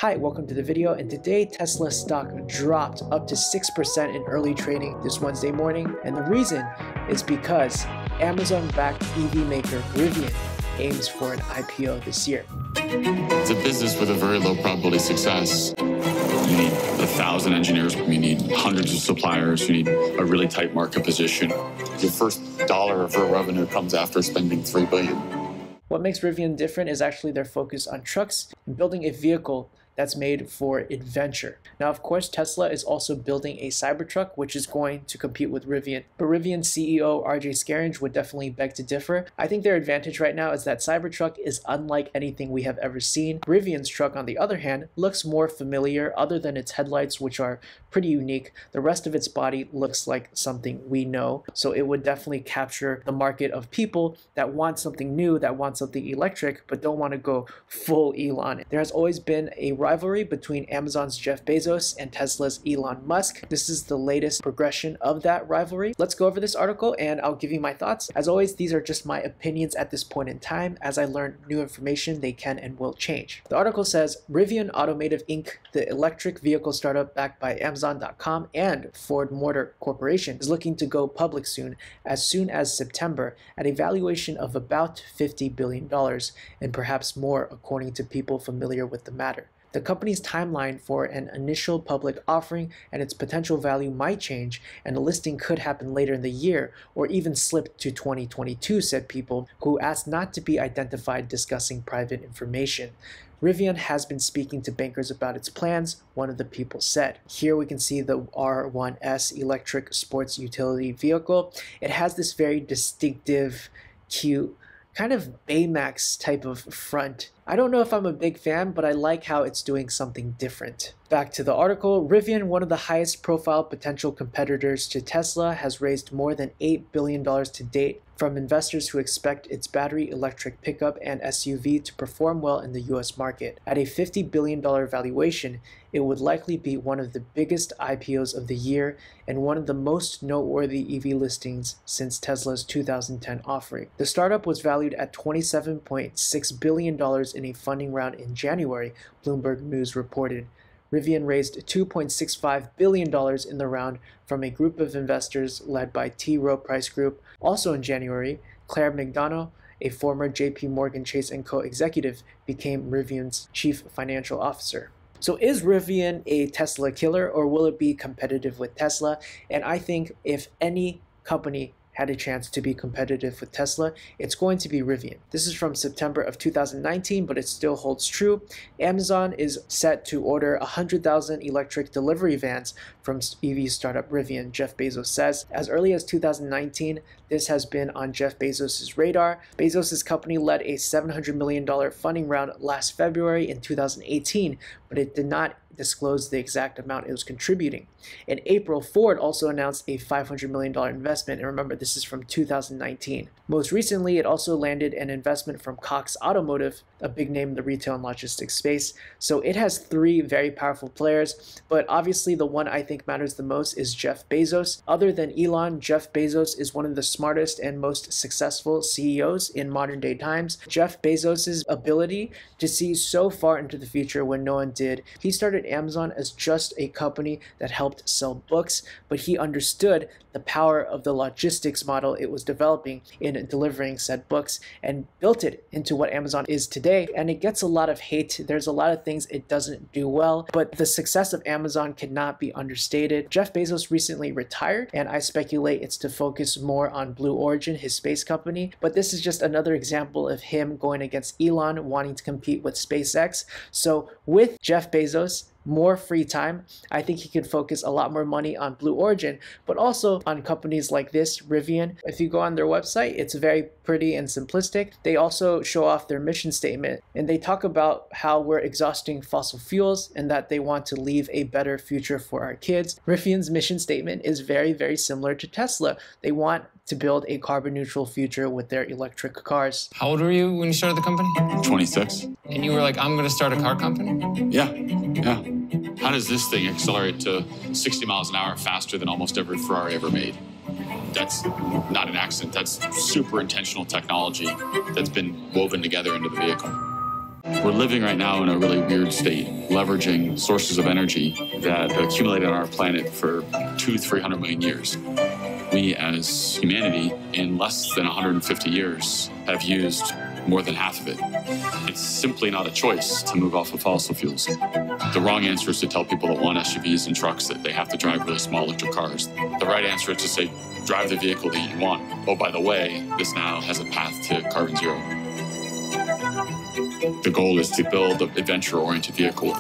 Hi, welcome to the video, and today Tesla stock dropped up to 6% in early trading this Wednesday morning, and the reason is because Amazon-backed EV maker Rivian aims for an IPO this year. It's a business with a very low probability of success. You need 1,000 engineers, you need hundreds of suppliers, you need a really tight market position. Your first dollar of revenue comes after spending $3 billion. What makes Rivian different is actually their focus on trucks and building a vehicle that's made for adventure. Now, of course, Tesla is also building a Cybertruck, which is going to compete with Rivian. But Rivian CEO RJ Scaringe would definitely beg to differ. I think their advantage right now is that Cybertruck is unlike anything we have ever seen. Rivian's truck, on the other hand, looks more familiar other than its headlights, which are pretty unique. The rest of its body looks like something we know. So it would definitely capture the market of people that want something new, that want something electric, but don't want to go full Elon. There has always been a rivalry between Amazon's Jeff Bezos and Tesla's Elon Musk. This is the latest progression of that rivalry. Let's go over this article and I'll give you my thoughts. As always, these are just my opinions at this point in time. As I learn new information, they can and will change. The article says, Rivian Automotive Inc., the electric vehicle startup backed by Amazon.com and Ford Motor Corporation, is looking to go public soon as September, at a valuation of about $50 billion and perhaps more, according to people familiar with the matter. The company's timeline for an initial public offering and its potential value might change, and the listing could happen later in the year or even slip to 2022, said people who asked not to be identified discussing private information. Rivian has been speaking to bankers about its plans, one of the people said. Here we can see the R1S electric sports utility vehicle. It has this very distinctive, cute, kind of Baymax type of front. I don't know if I'm a big fan, but I like how it's doing something different. Back to the article, Rivian, one of the highest profile potential competitors to Tesla, has raised more than $8 billion to date from investors who expect its battery electric pickup and SUV to perform well in the US market. At a $50 billion valuation, it would likely be one of the biggest IPOs of the year and one of the most noteworthy EV listings since Tesla's 2010 offering. The startup was valued at $27.6 billion in a funding round in January, Bloomberg News reported. Rivian raised $2.65 billion in the round from a group of investors led by T. Rowe Price Group. Also in January, Claire McDonough, a former JP Morgan Chase & Co. executive, became Rivian's chief financial officer. So is Rivian a Tesla killer, or will it be competitive with Tesla? And I think if any company had a chance to be competitive with Tesla, it's going to be Rivian. This is from September of 2019, but it still holds true. Amazon is set to order 100,000 electric delivery vans from EV startup Rivian, Jeff Bezos says. As early as 2019, this has been on Jeff Bezos' radar. Bezos' company led a $700 million funding round last February in 2018, but it did not disclose the exact amount it was contributing. In April, Ford also announced a $500 million investment, and remember, this is from 2019. Most recently, it also landed an investment from Cox Automotive, a big name in the retail and logistics space. So it has three very powerful players, but obviously the one I think matters the most is Jeff Bezos. Other than Elon, Jeff Bezos is one of the smartest and most successful CEOs in modern day times. Jeff Bezos' ability to see so far into the future when no one did. He started Amazon as just a company that helped sell books, but he understood the power of the logistics model it was developing in delivering said books and built it into what Amazon is today. And it gets a lot of hate. There's a lot of things it doesn't do well, but the success of Amazon cannot be understated. Jeff Bezos recently retired, and I speculate it's to focus more on Blue Origin, his space company. But this is just another example of him going against Elon, wanting to compete with SpaceX. So with Jeff Bezos, more free time, I think he could focus a lot more money on Blue Origin, but also on companies like this, Rivian. If you go on their website, it's very pretty and simplistic. They also show off their mission statement, and they talk about how we're exhausting fossil fuels and that they want to leave a better future for our kids. Rivian's mission statement is very, very similar to Tesla. They want to build a carbon neutral future with their electric cars. How old were you when you started the company? 26. And you were like, I'm going to start a car company? Yeah. How does this thing accelerate to 60 miles an hour faster than almost every Ferrari ever made? That's not an accident. That's super intentional technology that's been woven together into the vehicle. We're living right now in a really weird state, leveraging sources of energy that accumulated on our planet for 200-300 million years. We as humanity, in less than 150 years, have used more than half of it. It's simply not a choice to move off of fossil fuels. The wrong answer is to tell people that want SUVs and trucks that they have to drive really small electric cars. The right answer is to say, drive the vehicle that you want. Oh, by the way, this now has a path to carbon zero. The goal is to build an adventure-oriented vehicle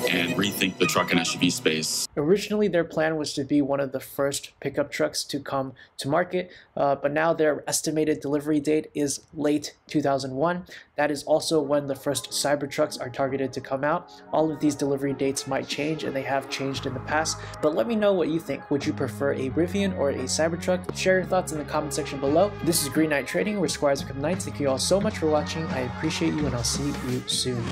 and rethink the truck and SUV space. Originally, their plan was to be one of the first pickup trucks to come to market, but now their estimated delivery date is late 2001. That is also when the first Cybertrucks are targeted to come out. All of these delivery dates might change, and they have changed in the past, but let me know what you think. Would you prefer a Rivian or a Cybertruck? Share your thoughts in the comment section below. This is Green Knight Trading, where Squires become knights. Thank you all so much for watching. I appreciate you, and I'll see you soon.